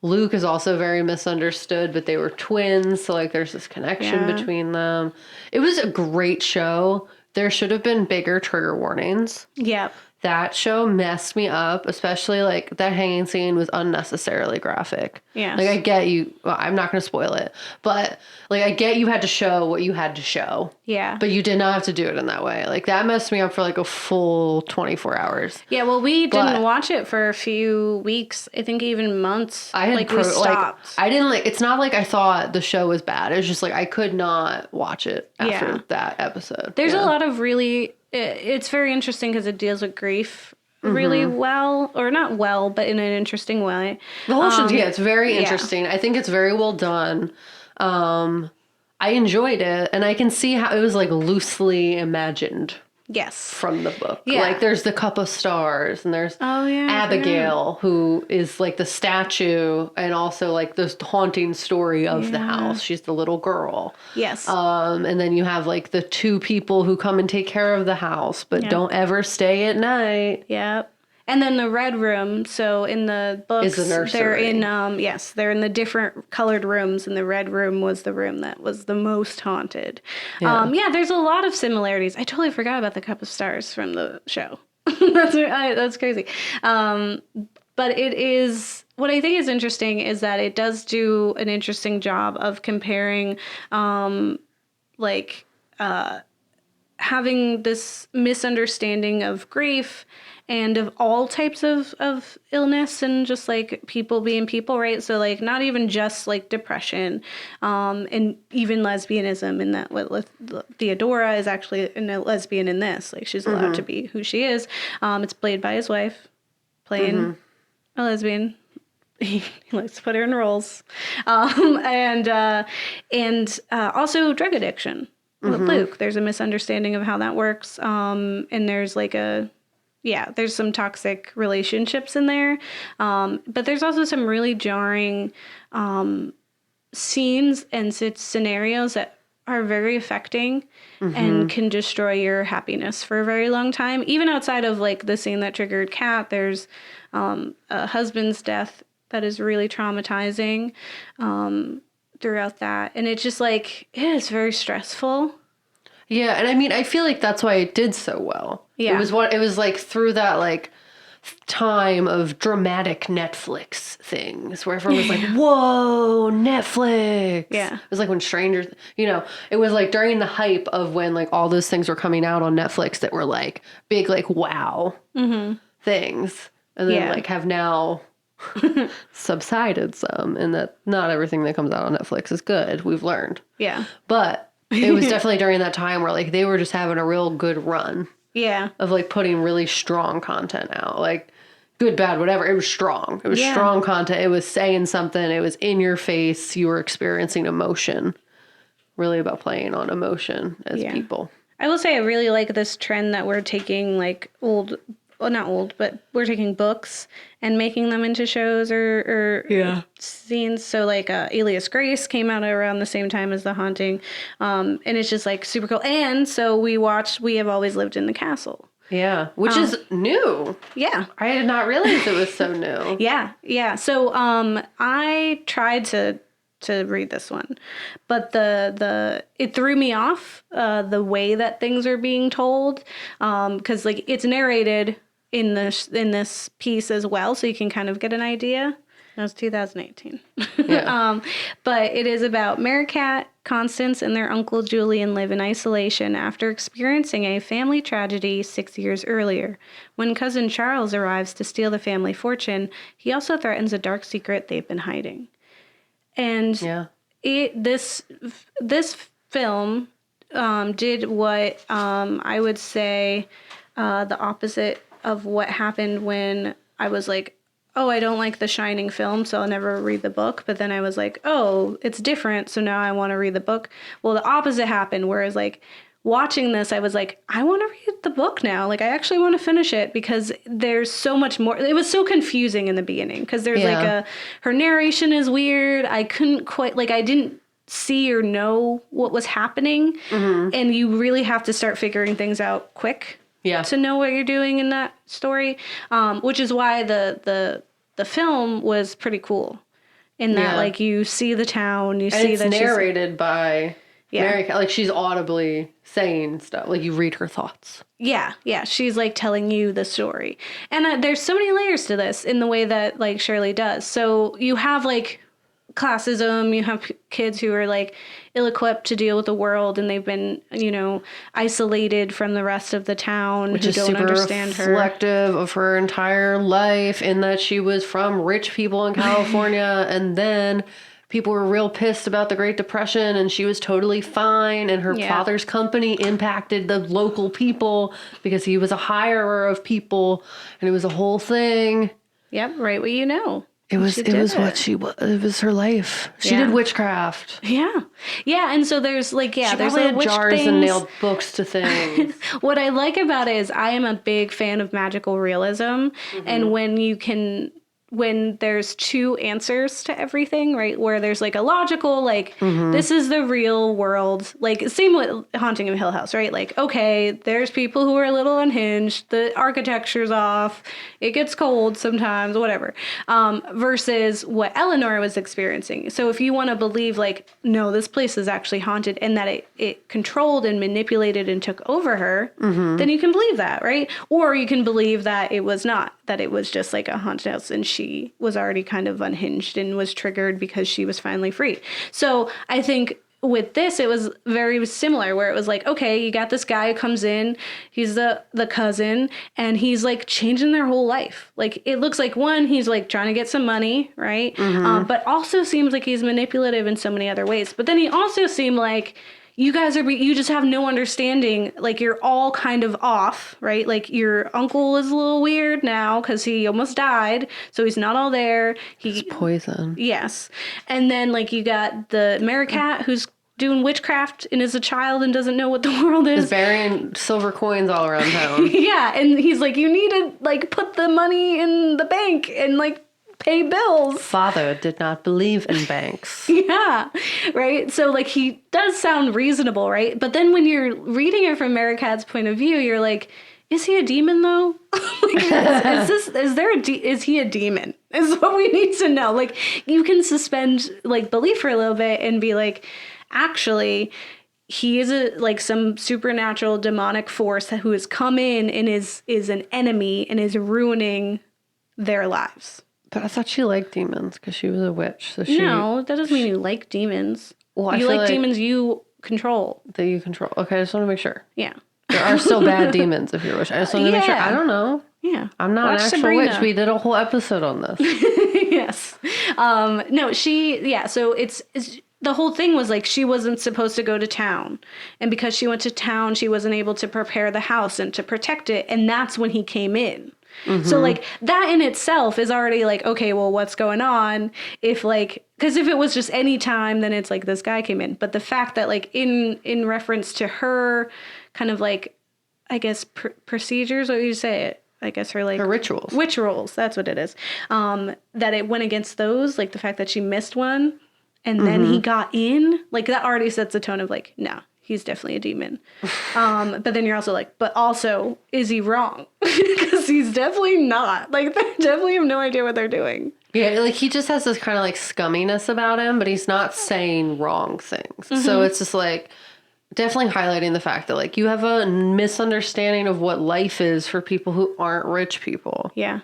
Luke is also very misunderstood, but they were twins. So like there's this connection between them. It was a great show. There should have been bigger trigger warnings. Yep. That show messed me up, especially like that hanging scene was unnecessarily graphic. Yeah. Like I get you, well, I'm not going to spoil it, but like I get you had to show what you had to show. Yeah. But you did not have to do it in that way. Like that messed me up for like a full 24 hours. Yeah, well, we didn't watch it for a few weeks. I think even months. I had we stopped. I didn't like. It's not like I thought the show was bad. It was just like I could not watch it after that episode. There's a lot of really. It's very interesting because it deals with grief really well, or not well, but in an interesting way. The whole show, it's very interesting. I think it's very well done. I enjoyed it, and I can see how it was like loosely imagined. Yes. From the book. Yeah. Like there's the Cup of Stars and there's Abigail who is like the statue and also like the haunting story of the house. She's the little girl. Yes. And then you have like the two people who come and take care of the house but don't ever stay at night. Yep. And then the red room. So in the books, is the nursery. They're in they're in the different colored rooms, and the red room was the room that was the most haunted. Yeah. There's a lot of similarities. I totally forgot about the Cup of Stars from the show. That's crazy. But it is, what I think is interesting is that it does do an interesting job of comparing, having this misunderstanding of grief and of all types of illness and just like people being people, right? So like not even just like depression, and even lesbianism, in that what Theodora is actually a lesbian in this. Like she's allowed to be who she is. It's played by his wife, playing a lesbian. He likes to put her in roles, and also drug addiction. With Luke, there's a misunderstanding of how that works, and there's like there's some toxic relationships in there, but there's also some really jarring scenes and scenarios that are very affecting and can destroy your happiness for a very long time. Even outside of like the scene that triggered Kat, there's a husband's death that is really traumatizing throughout that. And it's just like, it's very stressful. Yeah, and I mean, I feel like that's why it did so well. Yeah. It was like through that like time of dramatic Netflix things where everyone was like, whoa, Netflix. Yeah. It was like when strangers, it was like during the hype of when like all those things were coming out on Netflix that were like big, like wow things. And then like have now subsided some, and that not everything that comes out on Netflix is good. We've learned. Yeah. But it was definitely during that time where like they were just having a real good run. Yeah. Of like putting really strong content out. Like good, bad, whatever. It was strong. It was strong content. It was saying something. It was in your face. You were experiencing emotion. Really about playing on emotion as people. I will say I really like this trend that we're taking like not old, but we're taking books and making them into shows or scenes. So like Alias Grace came out around the same time as The Haunting. And it's just like super cool. And so we watched We Have Always Lived in the Castle. Yeah, which is new. Yeah. I did not realize it was so new. Yeah. So I tried to read this one, but it threw me off the way that things are being told, because like it's narrated in this piece as well, so you can kind of get an idea. That was 2018. Yeah. But it is about Merricat, Constance, and their uncle Julian live in isolation after experiencing a family tragedy 6 years earlier. When cousin Charles arrives to steal the family fortune, he also threatens a dark secret they've been hiding. And this film did what I would say the opposite of what happened when I was like, oh, I don't like the Shining film, so I'll never read the book. But then I was like, oh, it's different, so now I want to read the book. Well, the opposite happened, whereas like watching this, I was like, I want to read the book now. Like, I actually want to finish it because there's so much more. It was so confusing in the beginning because there's her narration is weird. I couldn't quite, like, I didn't see or know what was happening. And you really have to start figuring things out quick to know what you're doing in that story. Which is why the film was pretty cool in that, like, you see the town, you see that it's narrated by Mary, like, she's audibly saying stuff. Like, you read her thoughts. Yeah. She's, like, telling you the story. And there's so many layers to this in the way that, like, Shirley does. So you have, like, classism, you have kids who are, like, ill-equipped to deal with the world, and they've been, you know, isolated from the rest of the town, which who is don't super understand her. Reflective of her entire life, in that she was from rich people in California, and then people were real pissed about the Great Depression, and she was totally fine, and her father's company impacted the local people because he was a hirer of people, and it was a whole thing. Yep, right what you know. It was what she was. It was her life. She did witchcraft. Yeah, and so there's, like, she there's probably little had witch jars things. and nailed books to things. What I like about it is I am a big fan of magical realism, and when there's two answers to everything, right? Where there's, like, a logical, like, this is the real world. Like, same with Haunting of Hill House, right? Like, okay, there's people who are a little unhinged. The architecture's off. It gets cold sometimes, whatever. Versus what Eleanor was experiencing. So if you want to believe, like, no, this place is actually haunted, and that it controlled and manipulated and took over her, then you can believe that, right? Or you can believe that it was not, that it was just, like, a haunted house, and she was already kind of unhinged and was triggered because she was finally free. So I think with this, it was very similar, where it was like, okay, you got this guy who comes in, he's the cousin, and he's, like, changing their whole life. Like, it looks like, one, he's, like, trying to get some money, right? But also seems like he's manipulative in so many other ways. But then he also seemed like, you guys you just have no understanding. Like, you're all kind of off, right? Like, your uncle is a little weird now because he almost died, so he's not all there. He's poison. Yes. And then, like, you got the Merricat who's doing witchcraft and is a child and doesn't know what the world is. He's burying silver coins all around town. And he's like, you need to, like, put the money in the bank and, like, pay bills. Father did not believe in banks. Right? So, like, he does sound reasonable, right? But then when you're reading it from Merricat's point of view, you're like, is he a demon, though? Like, is he a demon? Is what we need to know. Like, you can suspend, like, belief for a little bit and be like, actually, he is some supernatural demonic force who has come in and is an enemy and is ruining their lives. But I thought she liked demons because she was a witch. So No, that doesn't mean you like demons. Well, you like demons you control. That you control. Okay, I just want to make sure. Yeah. There are still bad demons if you're a witch. I just want to make sure. I don't know. Yeah. I'm not an actual witch. We did a whole episode on this. Yes. No, so it's the whole thing was, like, she wasn't supposed to go to town. And because she went to town, she wasn't able to prepare the house and to protect it. And that's when he came in. So, like, that in itself is already, like, okay, well, what's going on? If, like, because if it was just any time, then it's like this guy came in. But the fact that, like, in reference to her kind of, like, I guess, procedures, what would you say it? I guess her, like... Her rituals. Rituals, that's what it is. That it went against those, like, the fact that she missed one, and then he got in, like, that already sets the tone of, like, no, he's definitely a demon. But then you're also like, but also, is he wrong? Because he's definitely not. Like, they definitely have no idea what they're doing. Yeah, like, he just has this kind of, like, scumminess about him, but he's not saying wrong things. So it's just, like, definitely highlighting the fact that, like, you have a misunderstanding of what life is for people who aren't rich people. Yeah.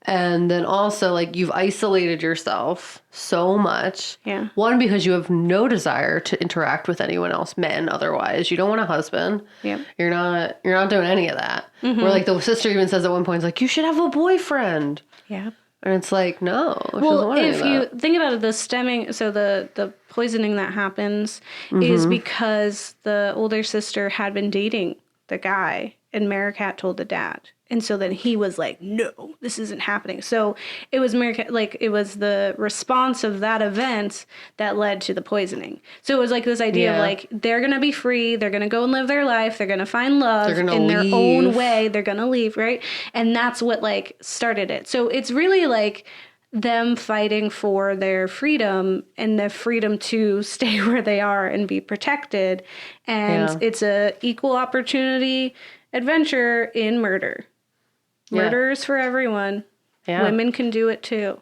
And then also, like, you've isolated yourself so much. Yeah. One, because you have no desire to interact with anyone else, men, otherwise. You don't want a husband. Yep. You're not doing any of that. Where, like, the sister even says at one point, it's like, you should have a boyfriend. Yeah. And it's like, no. Well, if you think about it, the poisoning that happens is because the older sister had been dating the guy and Merricat told the dad. And so then he was like, no, this isn't happening. So it was it was the response of that event that led to the poisoning. So it was like this idea of like, they're going to be free. They're going to go and live their life. They're going to find love in their own way. They're going to leave. Right. And that's what like started it. So it's really like them fighting for their freedom and the freedom to stay where they are and be protected. And it's a equal opportunity adventure in murder. Murderers for everyone. Yeah. Women can do it too.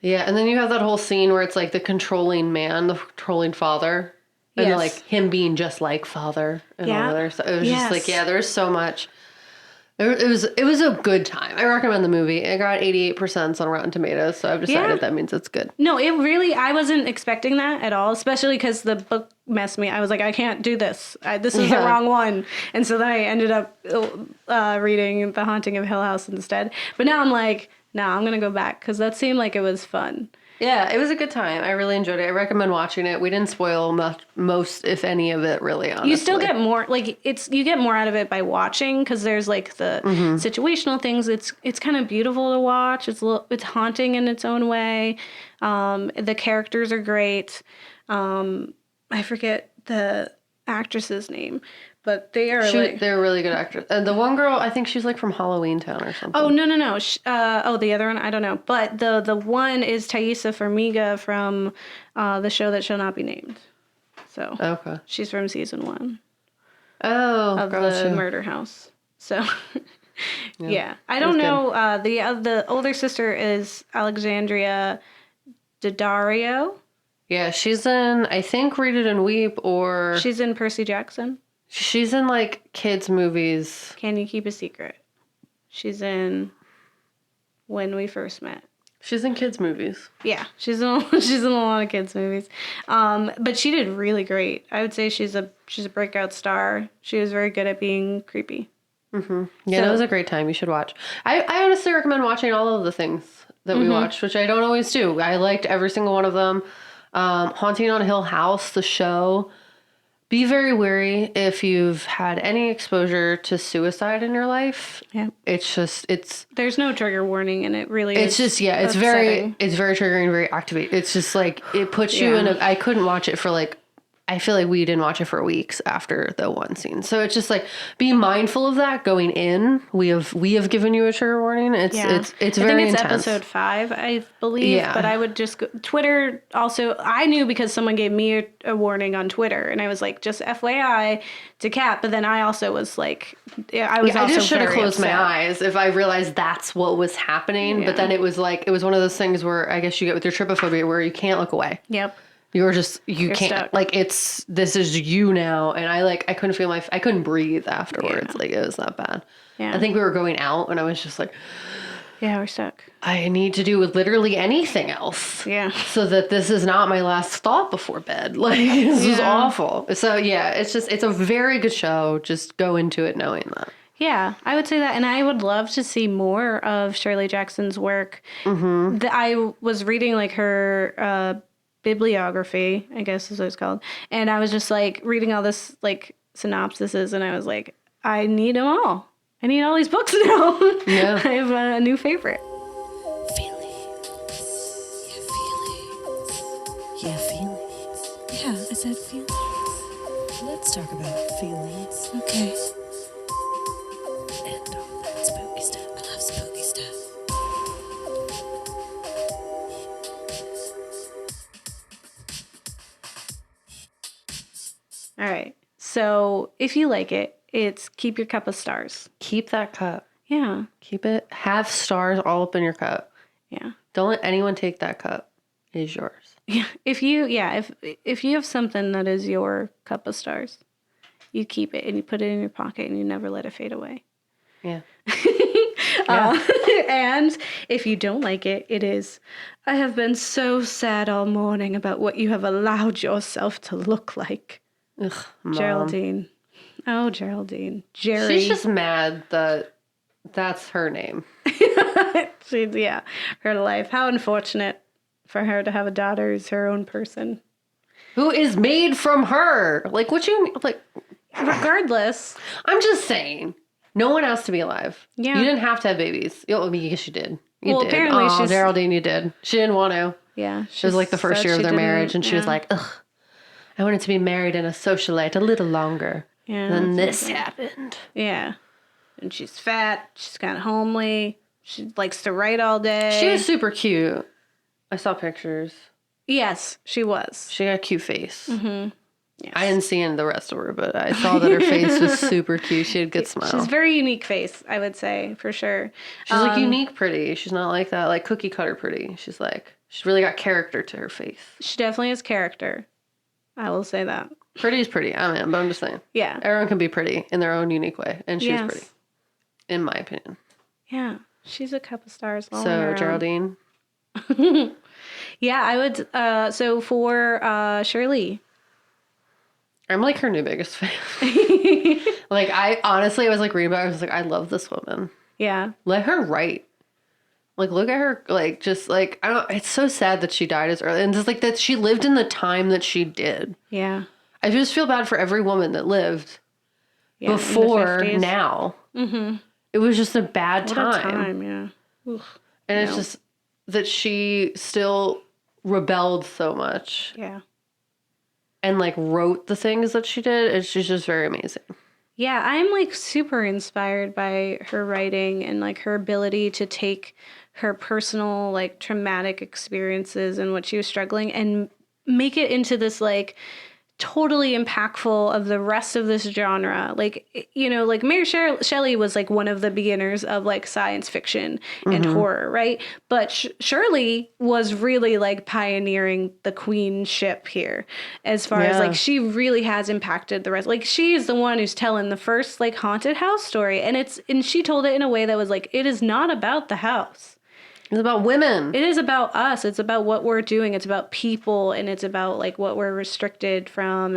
Yeah, and then you have that whole scene where it's like the controlling man, the controlling father, and like him being just like father and all other stuff. It was just like, there's so much. It was a good time. I recommend the movie. It got 88% on Rotten Tomatoes, so I've decided that means it's good. No, it really, I wasn't expecting that at all, especially because the book messed me. I was like, I can't do this. This is the wrong one. And so then I ended up reading The Haunting of Hill House instead. But now I'm like, I'm going to go back because that seemed like it was fun. Yeah, it was a good time. I really enjoyed it. I recommend watching it. We didn't spoil most, if any, of it, really, honestly. You still get more, like, you get more out of it by watching, because there's, like, the situational things. It's kind of beautiful to watch. It's haunting in its own way. The characters are great. I forget the actress's name, but they are they're really good actors. And the one girl, I think she's like from Halloween Town or something. Oh, no. The other one, I don't know. But the one is Thaisa Farmiga from the show that shall not be named. So she's from season 1. Oh, of the Murder House. So I don't know. The older sister is Alexandria Daddario. Yeah, she's in, I think, Read It and Weep, or she's in Percy Jackson. She's in, like, kids' movies. Can You Keep a Secret? She's in When We First Met. She's in kids' movies. Yeah, she's in a lot of kids' movies. But she did really great. I would say she's a breakout star. She was very good at being creepy. Mm-hmm. Yeah, that was a great time. You should watch. I honestly recommend watching all of the things that we watched, which I don't always do. I liked every single one of them. Haunting on Hill House, the show. Be very wary if you've had any exposure to suicide in your life. Yeah. There's no trigger warning, and it really is. It's very triggering, very activating. It's just like, it puts you in I couldn't watch it for like, I feel like we didn't watch it for weeks after the one scene. So it's just like, be mindful of that going in. We have given you a trigger warning. It's very intense. I think it's episode 5, I believe. Yeah. But I would just go, Twitter also, I knew because someone gave me a warning on Twitter, and I was like, just FYI to Kat. But then I also was like, I just should have closed my eyes if I realized that's what was happening. Yeah. But then it was one of those things where I guess you get with your trypophobia where you can't look away. Yep. You're can't, stuck. Like, this is you now. And I couldn't feel I couldn't breathe afterwards. Yeah. Like, it was that bad. Yeah. I think we were going out and I was just like, yeah, we're stuck. I need to do literally anything else. Yeah. So that this is not my last thought before bed. Like, this is awful. So yeah, it's a very good show. Just go into it knowing that. Yeah, I would say that. And I would love to see more of Shirley Jackson's work. Mm-hmm. I was reading like her, bibliography, I guess is what it's called. And I was just like reading all this like synopsises, and I was like, I need them all. I need all these books now. Yeah. I have a new favorite. Feelings. Yeah, feelings. Yeah, I said feelings. Let's talk about feelings. Okay. And all that spooky stuff. I love spooky stuff. All right. So if you like it, it's keep your cup of stars. Keep that cup. Yeah. Keep it. Have stars all up in your cup. Yeah. Don't let anyone take that cup. It is yours. Yeah. If you have something that is your cup of stars, you keep it and you put it in your pocket and you never let it fade away. Yeah. And if you don't like it, it is, I have been so sad all morning about what you have allowed yourself to look like. Ugh, Mom. Geraldine. Oh, Geraldine. Jerry. She's just mad that that's her name. Her life. How unfortunate for her to have a daughter who's her own person. Who is made from her. Like, what you, like... Regardless. I'm just saying. No one has to be alive. Yeah. You didn't have to have babies. I mean, yes, you did. You did. Apparently she's... Geraldine, you did. She didn't want to. Yeah. It was like the first year of their marriage, and she was like, ugh, I wanted to be married in a socialite a little longer. Yeah. Then this happened. Yeah. And she's fat. She's kind of homely. She likes to write all day. She was super cute. I saw pictures. Yes, she was. She got a cute face. Mm-hmm. Yes. I didn't see the rest of her, but I saw that her face was super cute. She had a good smile. She's a very unique face, I would say, for sure. She's like unique pretty. She's not like that, like cookie cutter pretty. She's really got character to her face. She definitely has character. I will say that. Pretty is pretty. I mean, but I'm just saying. Yeah. Everyone can be pretty in their own unique way. And she was pretty. In my opinion. Yeah. She's a couple stars. So, Geraldine. Yeah, I would. So for Shirley. I'm like her new biggest fan. Like, I was like reading about her. I was like, I love this woman. Yeah. Let her write. Like, look at her, like, just like, I don't, it's so sad that she died as early. And just like that she lived in the time that she did. Yeah. I just feel bad for every woman that lived before now. Mm-hmm. It was just a bad time. Yeah. Oof. And it's just that she still rebelled so much. Yeah. And like wrote the things that she did. And she's just very amazing. Yeah, I'm like super inspired by her writing and like her ability to take her personal like traumatic experiences and what she was struggling and make it into this like totally impactful of the rest of this genre. Like, you know, like Mary Shelley was like one of the beginners of like science fiction and horror, right? But Shirley was really like pioneering the queenship here as far as like she really has impacted the rest. Like she is the one who's telling the first like haunted house story, and she told it in a way that was like, it is not about the house. It's about women. It is about us. It's about what we're doing. It's about people, and it's about like what we're restricted from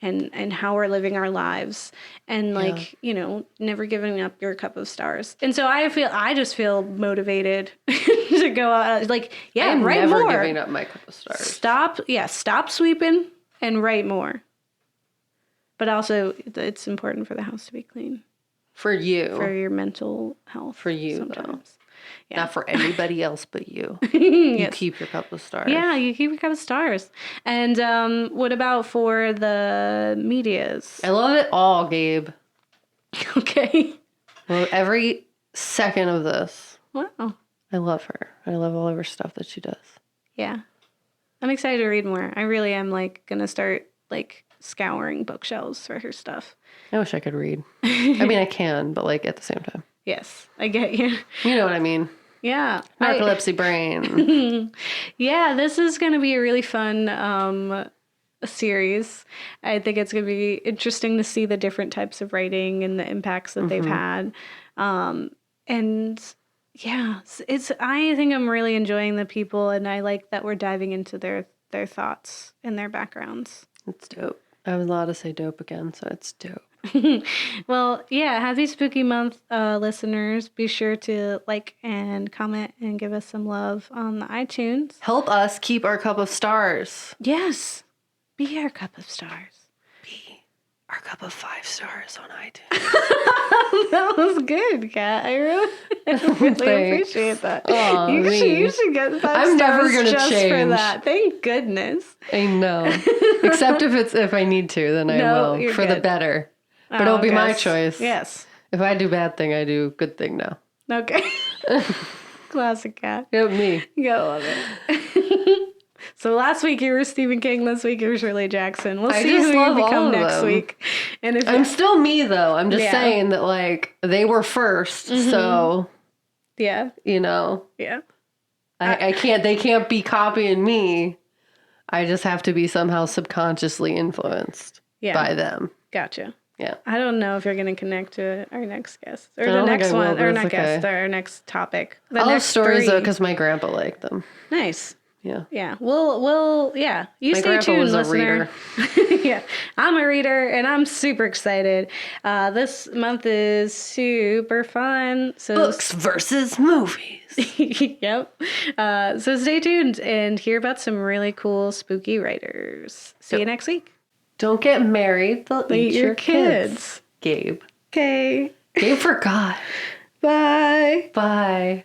and how we're living our lives. And like, you know, never giving up your cup of stars. And so I just feel motivated to go out like, I'm write never more. giving up my cup of stars. Stop sweeping and write more. But also it's important for the house to be clean. For you. For your mental health. For you sometimes. though. Yeah. Not for anybody else but you. You keep your cup of stars. Yeah, you keep your cup of stars. And what about for the medias? I love it all, Gabe. Okay. Well, every second of this. Wow. I love her. I love all of her stuff that she does. Yeah. I'm excited to read more. I really am like going to start like scouring bookshelves for her stuff. I wish I could read. I mean, I can, but like at the same time. Yes, I get you. You know what I mean. Yeah. Narcolepsy brain. Yeah, this is going to be a really fun series. I think it's going to be interesting to see the different types of writing and the impacts that they've had. And yeah, I think I'm really enjoying the people, and I like that we're diving into their thoughts and their backgrounds. It's dope. I was allowed to say dope again, so it's dope. Well, yeah, happy spooky month, listeners. Be sure to like and comment and give us some love on the iTunes. Help us keep our cup of stars. Yes. Be our cup of stars. Be our cup of 5 stars on iTunes. That was good, Kat. I really appreciate that. Oh, you should get 5 I'm stars never gonna just change. for that. Thank goodness. I know. Except if I need to, then I will. You're For the good. better. But it'll be my yes. choice. Yes. If I do bad thing, I do good thing now. Okay. Classic Cat. Yep, me. You gotta love it. So last week you were Stephen King. This week you were Shirley Jackson. We'll see who you become next week. And if I'm still me though. I'm just saying that like they were first, so yeah, you know. Yeah. I can't. They can't be copying me. I just have to be somehow subconsciously influenced by them. Gotcha. Yeah. I don't know if you're going to connect to our next guest or I the don't think next I will, one, but or it's not okay. guest, or our next topic. The I love next stories 3. though because my grandpa liked them. Nice. Yeah. Yeah. We'll yeah. You My stay grandpa tuned, was a listener. Yeah. I'm a reader and I'm super excited. This month is super fun. So Books versus movies. Yep. So stay tuned and hear about some really cool spooky writers. See you next week. Don't get married. They'll eat your kids. Gabe. Okay. Game for God. Bye. Bye.